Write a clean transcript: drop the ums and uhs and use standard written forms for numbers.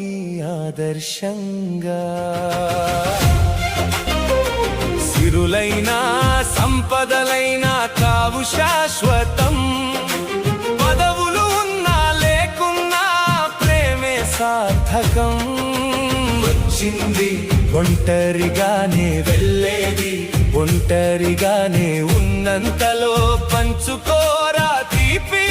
అందరికీ ఆదర్శంగా. సిరులైనా సంపదలైనా కావు శాశ్వతం, పదవులు ఉన్నా లేకున్నా ప్రేమే సార్థకం. వచ్చింది ఒంటరిగానే వెళ్ళేది, ఒంటరిగానే ఉన్నంతలో పంచుకోరా తీపి